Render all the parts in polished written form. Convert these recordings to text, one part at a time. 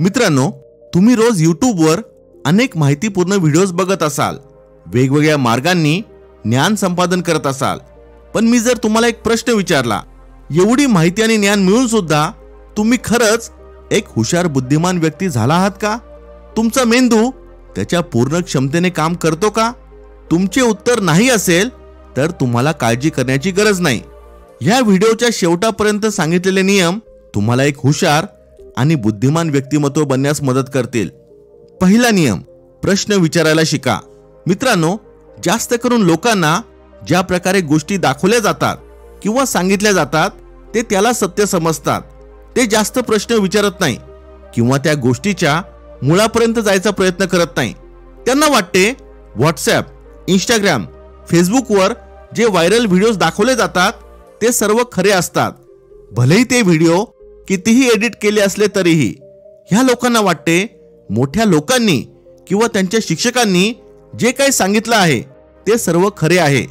मित्रांनो, तुम्ही रोज यूट्यूबवर अनेक माहितीपूर्ण व्हिडिओज बघत असाल, वेगवेगळ्या मार्गांनी ज्ञान संपादन करत असाल. पण मी जर तुम्हाला एक प्रश्न विचारला, एवढी माहिती आणि ज्ञान मिळून सुद्धा तुम्ही खरंच एक हुशार बुद्धिमान व्यक्ती झाला आहात का? तुमचा मेंदू त्याच्या पूर्ण क्षमतेने काम करतो का? तुमचे उत्तर नाही असेल तर तुम्हाला काळजी करण्याची गरज नाही. या व्हिडिओच्या शेवटापर्यंत सांगितलेले नियम तुम्हाला एक हुशार आणि बुद्धिमान व्यक्तिमत्व बनण्यास मदत करतील. पहिला नियम, प्रश्न विचारायला शिका. मित्रांनो, जास्त करून लोकांना ज्या प्रकारे गोष्टी दाखवल्या जातात किंवा सांगितल्या जातात ते त्याला सत्य समजतात. ते जास्त प्रश्न विचारत नाही किंवा त्या गोष्टीच्या मुळापर्यंत जायचा प्रयत्न करत नाही. त्यांना वाटते व्हॉट्सॲप, इंस्टाग्राम, फेसबुकवर जे व्हायरल व्हिडिओज दाखवले जातात ते सर्व खरे असतात. भलेही ते व्हिडिओ कितीही एडिट केले असले तरीही. ह्या लोकांना वाटते मोठ्या लोकांनी किंवा त्यांच्या शिक्षकांनी जे काही सांगितलं आहे ते सर्व खरे आहे.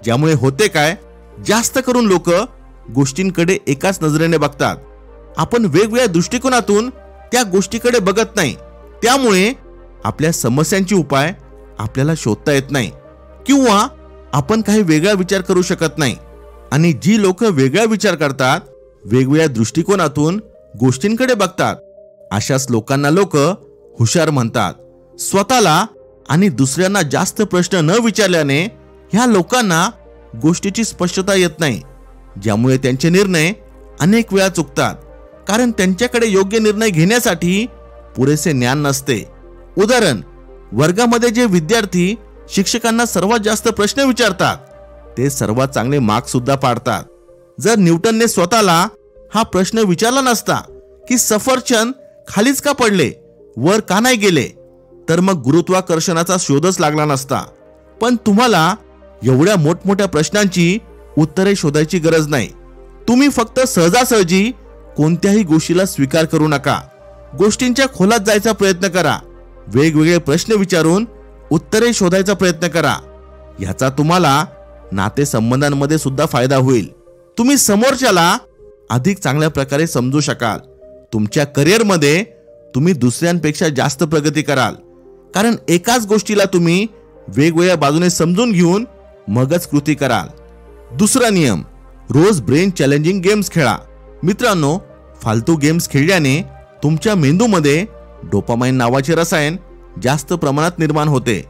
ज्यामुळे होते काय, जास्त करून लोक गोष्टींकडे एकाच नजरेने बघतात. आपण वेगवेगळ्या दृष्टिकोनातून त्या गोष्टीकडे बघत नाही. त्यामुळे आपल्या समस्यांचे उपाय आपल्याला शोधता येत नाही किंवा आपण काही वेगळा विचार करू शकत नाही. आणि जी लोक वेगळा विचार करतात, वेगवेगळ्या दृष्टिकोनातून गोष्टींकडे बघतात, अशाच लोकांना लोक हुशार म्हणतात. स्वतःला आणि दुसऱ्यांना जास्त प्रश्न न विचारल्याने ह्या लोकांना गोष्टीची स्पष्टता येत नाही, ज्यामुळे त्यांचे निर्णय अनेक वेळा चुकतात, कारण त्यांच्याकडे योग्य निर्णय घेण्यासाठी पुरेसे ज्ञान नसते. उदाहरण, वर्गामध्ये जे विद्यार्थी शिक्षकांना सर्वात जास्त प्रश्न विचारतात ते सर्वात चांगले मार्क्स सुद्धा पाडतात. जर न्यूटनने स्वतःला हा प्रश्न विचारला नसता की सफरचंद खालीच का पडले, वर का नाही गेले, तर मग गुरुत्वाकर्षणाचा शोधच लागला नसता. पण तुम्हाला एवढ्या मोठमोठ्या प्रश्नांची उत्तरे शोधायची गरज नाही. तुम्ही फक्त सहजासहजी कोणत्याही गोष्टीला स्वीकार करू नका. गोष्टींच्या खोलात जायचा प्रयत्न करा. वेगवेगळे प्रश्न विचारून उत्तरे शोधायचा प्रयत्न करा. याचा तुम्हाला नातेसंबंधांमध्ये सुद्धा फायदा होईल. तुम्ही समोरच्याला अधिक चांगल्या प्रकारे समजू शकाल. तुमच्या करिअरमध्ये तुम्ही दुसऱ्यांपेक्षा जास्त प्रगती कराल, कारण एकाच गोष्टीला तुम्ही वेगवेगळ्या बाजूने समजून घेऊन मगच कृती कराल. दुसरा नियम, रोज ब्रेन चॅलेंजिंग गेम्स खेळा. मित्रांनो, फालतू गेम्स खेळल्याने तुमच्या मेंदूमध्ये डोपामाइन नावाचे रसायन जास्त प्रमाणात निर्माण होते,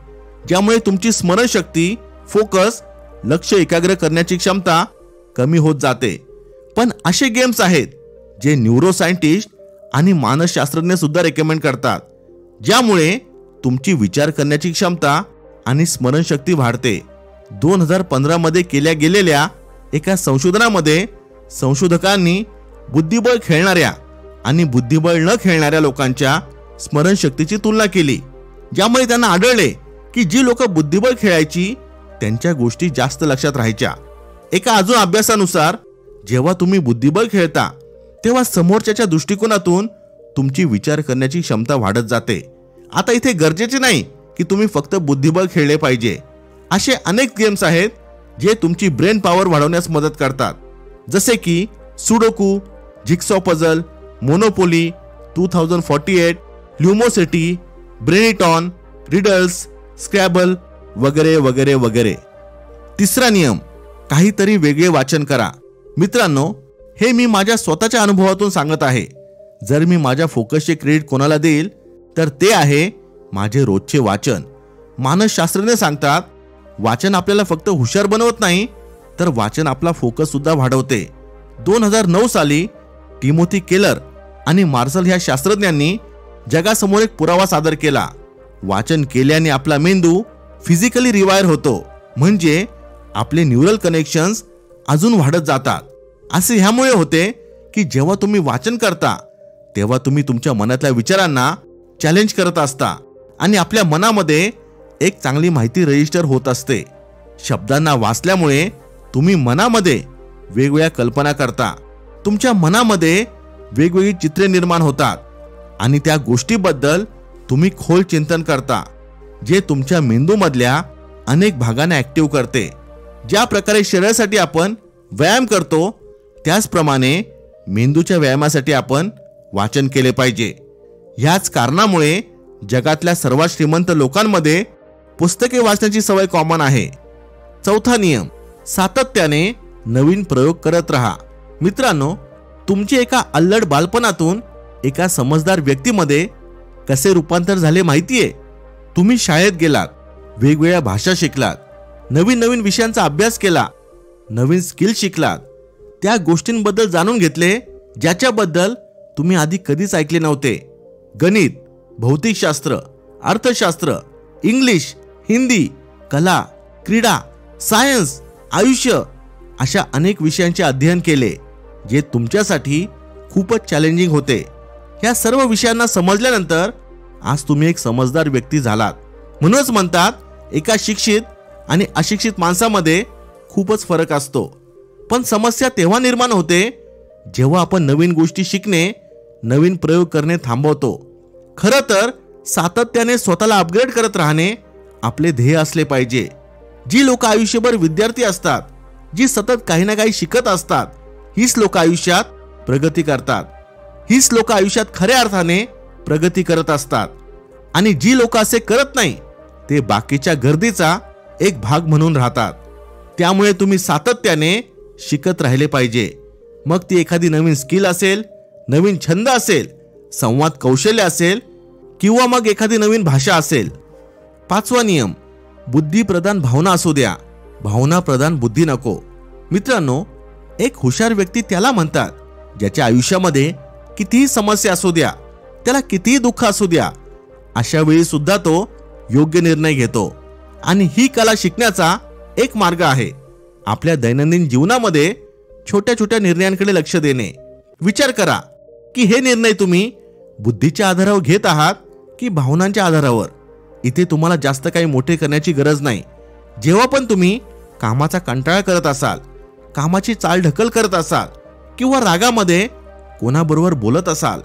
ज्यामुळे तुमची स्मरणशक्ती, फोकस, लक्ष एकाग्र करण्याची क्षमता कमी होत जाते. पण असे गेम्स आहेत जे न्यूरोसायंटिस्ट आणि मानसशास्त्रज्ञ सुद्धा रेकमेंड करतात, ज्यामुळे तुमची विचार करण्याची क्षमता आणि स्मरणशक्ती वाढते. 2015 मध्ये केल्या गेलेल्या एका संशोधनामध्ये संशोधकांनी बुद्धिबळ खेळणाऱ्या आणि बुद्धिबळ न खेळणाऱ्या लोकांच्या स्मरणशक्तीची तुलना केली, ज्यामुळे त्यांना आढळले की जी लोक बुद्धिबळ खेळायची त्यांच्या गोष्टी जास्त लक्षात राहायच्या. एका अजून अभ्यासानुसार जेव्हा तुम्ही बुद्धिबळ खेळता तेव्हा समोरच्याच्या दृष्टिकोनातून तुमची विचार करण्याची क्षमता वाढत जाते. आता इथे गरजेचे नाही की तुम्ही फक्त बुद्धिबळ खेळले पाहिजे. असे अनेक गेम्स आहेत जे तुमची ब्रेन पॉवर वाढवण्यास मदत करतात, जसे की sudoku, jigsaw puzzle, Monopoly, 2048, Lumosity, ब्रेनिटॉन, रिडल्स, स्क्रॅबल वगैरे वगैरे वगैरे. तिसरा नियम, काहीतरी वेगळे वाचन करा. मित्रांनो, हे मी माझ्या स्वतःच्या अनुभवातून सांगत आहे. जर मी माझ्या फोकसचे क्रेडिट कोणाला देईल तर ते आहे माझे रोजचे वाचन. मानसशास्त्रज्ञ सांगतात, वाचन आपल्याला फक्त हुशार बनवत नाही, तर वाचन आपला फोकस सुद्धा वाढवते. 2009 साली टिमोथी केलर आणि मार्शल ह्या शास्त्रज्ञांनी जगासमोर एक पुरावा सादर केला. वाचन केल्याने आपला मेंदू फिजिकली रिवायर होतो, म्हणजे आपले न्यूरल कनेक्शन्स अजून वाढत जातात. असे ह्यामुळे होते की जेव्हा तुम्ही वाचन करता तेव्हा तुम्ही तुमच्या मनातल्या विचारांना चॅलेंज करत असता आणि आपल्या मनामध्ये एक चांगली माहिती रजिस्टर होत असते. शब्दांना वाचल्यामुळे तुम्ही मनामध्ये वेगवेगळ्या कल्पना करता. तुमच्या मनामध्ये वेगवेगळी चित्रे निर्माण होतात आणि त्या गोष्टीबद्दल तुम्ही खोल चिंतन करता, जे तुमच्या मेंदूमधल्या अनेक भागांना ऍक्टिव्ह करते. ज्या प्रकारे शरीरासाठी आपण व्यायाम करतो त्याचप्रमाणे मेंदूच्या व्यायामासाठी आपण वाचन केले पाहिजे. ह्याच कारणामुळे जगातल्या सर्वात श्रीमंत लोकांमध्ये पुस्तके वाचण्याची सवय कॉमन आहे. चौथा नियम, सातत्याने नवीन प्रयोग करत राहा. मित्रांनो, तुमचे एका अल्लड बालपणातून एका समजदार व्यक्तीमध्ये कसे रूपांतर झाले माहितीये? तुम्ही शाळेत गेलात, वेगवेगळ्या भाषा शिकलात, नवीन नवीन विषयांचा अभ्यास केला, नवीन स्किल शिकलात, त्या गोष्टींबद्दल जाणून घेतले ज्याच्याबद्दल तुम्ही आधी कधीच ऐकले नव्हते. गणित, भौतिकशास्त्र, अर्थशास्त्र, इंग्लिश, हिंदी, कला, क्रीडा, सायन्स, आयुष्य अशा अनेक विषयांचे अध्ययन केले जे तुमच्यासाठी खूपच चॅलेंजिंग होते. या सर्व विषयांना समजल्यानंतर आज तुम्ही एक समजदार व्यक्ती झालात. म्हणूनच म्हणतात, एका शिक्षित आणि अशिक्षित माणसामध्ये खूपच फरक असतो. पण समस्या तेव्हा निर्माण होते जेव्हा आपण नवीन गोष्टी शिकणे, नवीन प्रयोग करणे थांबवतो. खरं तर सातत्याने स्वतःला अपग्रेड करत राहणे आपले ध्येय असले पाहिजे. जी लोक आयुष्यभर विद्यार्थी असतात, जी सतत काही ना काही शिकत असतात, हीच लोक आयुष्यात प्रगती करतात. हीच लोक आयुष्यात खऱ्या अर्थाने प्रगती करत असतात. आणि जी लोक असे करत नाही ते बाकीच्या गर्दीचा एक भाग म्हणून राहतात. त्यामुळे तुम्ही सातत्याने शिकत राहिले पाहिजे. मग ती एखादी नवीन स्किल असेल, नवीन छंद असेल, संवाद कौशल्य असेल किंवा मग एखादी नवीन भाषा असेल. पाचवा नियम, बुद्धिप्रधान भावना असू द्या, भावना प्रधान बुद्धी नको. मित्रांनो, एक हुशार व्यक्ती त्याला म्हणतात ज्याच्या आयुष्यामध्ये कितीही समस्या असू द्या, त्याला कितीही दुःख असू द्या, अशा वेळी सुद्धा तो योग्य निर्णय घेतो. आणि ही कला शिकण्याचा एक मार्ग आहे आपल्या दैनंदिन जीवनामध्ये छोट्या छोट्या निर्णयांकडे लक्ष देणे. विचार करा की हे निर्णय तुम्ही बुद्धीच्या आधारावर घेत आहात की भावनांच्या आधारावर. इथे तुम्हाला जास्त काही मोठे करण्याची गरज नाही. जेव्हा पण तुम्ही कामाचा कंटाळा करत असाल, कामाची चालढकल करत असाल किंवा रागामध्ये कोणाबरोबर बोलत असाल,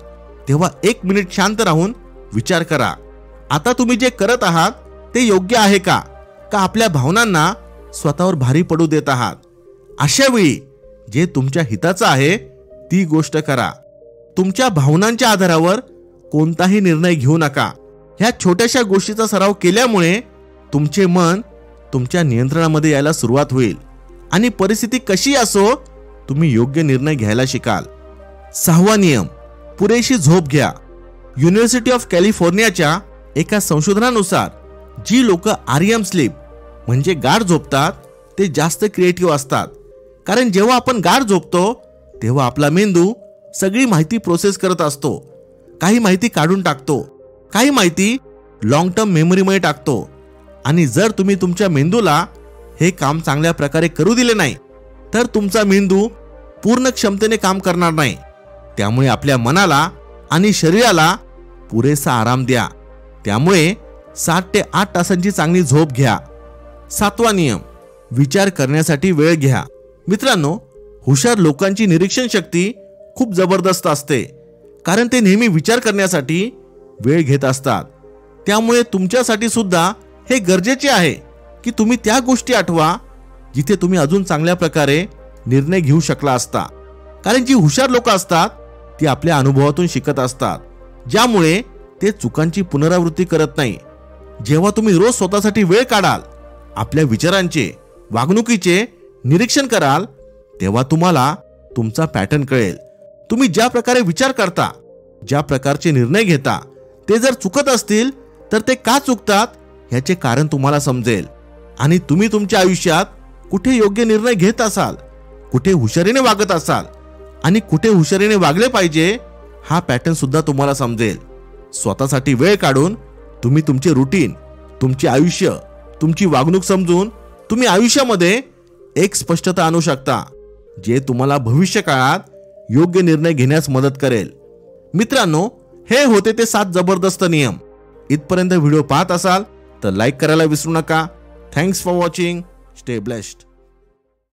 तेव्हा 1 मिनिट शांत राहून विचार करा, आता तुम्ही जे करत आहात ते योग्य आहे का आपल्या भावनांना स्वतःवर भारी पडू देत आहात. अशा वेळी जे तुमच्या हिताचं आहे ती गोष्ट करा. तुमच्या भावनांच्या आधारावर कोणताही निर्णय घेऊ नका. ह्या छोट्याशा गोष्टीचा सराव केल्यामुळे तुमचे मन तुमच्या नियंत्रणामध्ये यायला सुरुवात होईल आणि परिस्थिती कशी असो तुम्ही योग्य निर्णय घ्यायला शिकाल. सहावा नियम, पुरेशी झोप घ्या. युनिव्हर्सिटी ऑफ कॅलिफोर्नियाच्या एका संशोधनानुसार जी लोक REM स्लीप म्हणजे गाढ झोपतात ते जास्त क्रिएटिव्ह असतात. कारण जेव्हा आपण गाढ झोपतो तेव्हा आपला मेंदू सगळी माहिती प्रोसेस करत असतो. काही माहिती काढून टाकतो, काही माहिती लॉंग टर्म मेमरीमध्ये टाकतो. आणि जर तुम्ही तुमच्या मेंदूला हे काम चांगल्या प्रकारे करू दिले नाही तर तुमचा मेंदू पूर्ण क्षमतेने काम करणार नाही. त्यामुळे आपल्या मनाला आणि शरीराला पुरेसा आराम द्या. त्यामुळे 7 ते 8 तासांची चांगली झोप घ्या. सातवा नियम, विचार करण्यासाठी वेळ घ्या. मित्रांनो, हुशार लोकांची निरीक्षण शक्ती खूप जबरदस्त असते कारण ते नेहमी विचार करण्यासाठी वेळ घेत असतात. त्यामुळे तुमच्यासाठी सुद्धा हे गरजेचे आहे की तुम्ही त्या गोष्टी आठवा जिथे तुम्ही अजून चांगल्या प्रकारे निर्णय घेऊ शकला असता. कारण जी हुशार लोक असतात ती आपल्या अनुभवातून शिकत असतात, ज्यामुळे ते चुकांची पुनरावृत्ती करत नाही. जेव्हा तुम्ही रोज स्वतःसाठी वेळ काढाल, आपल्या विचारांचे, वागणुकीचे निरीक्षण कराल, तेव्हा तुम्हाला तुमचा पॅटर्न कळेल. तुम्ही ज्या प्रकारे विचार करता, ज्या प्रकारचे निर्णय घेता, ते जर चुकत असतील तर ते का चुकतात ह्याचे कारण तुम्हाला समजेल. आणि तुम्ही तुमच्या आयुष्यात कुठे योग्य निर्णय घेत असाल, कुठे हुशारीने वागत असाल आणि कुठे हुशारीने वागले पाहिजे हा पॅटर्न सुद्धा तुम्हाला समजेल. स्वतःसाठी वेळ काढून तुम्ही तुमचे रुटीन, तुमचे आयुष्य, तुमची वागणूक समजून तुम्ही आयुष्यामध्ये एक स्पष्टता आणू शकता जे तुम्हाला भविष्य काळात योग्य निर्णय घेण्यास मदत करेल. मित्रांनो, हे होते ते 7 जबरदस्त नियम. इथपर्यंत व्हिडिओ पाहत असाल तर लाईक करायला विसरू नका. Thanks for watching. Stay blessed.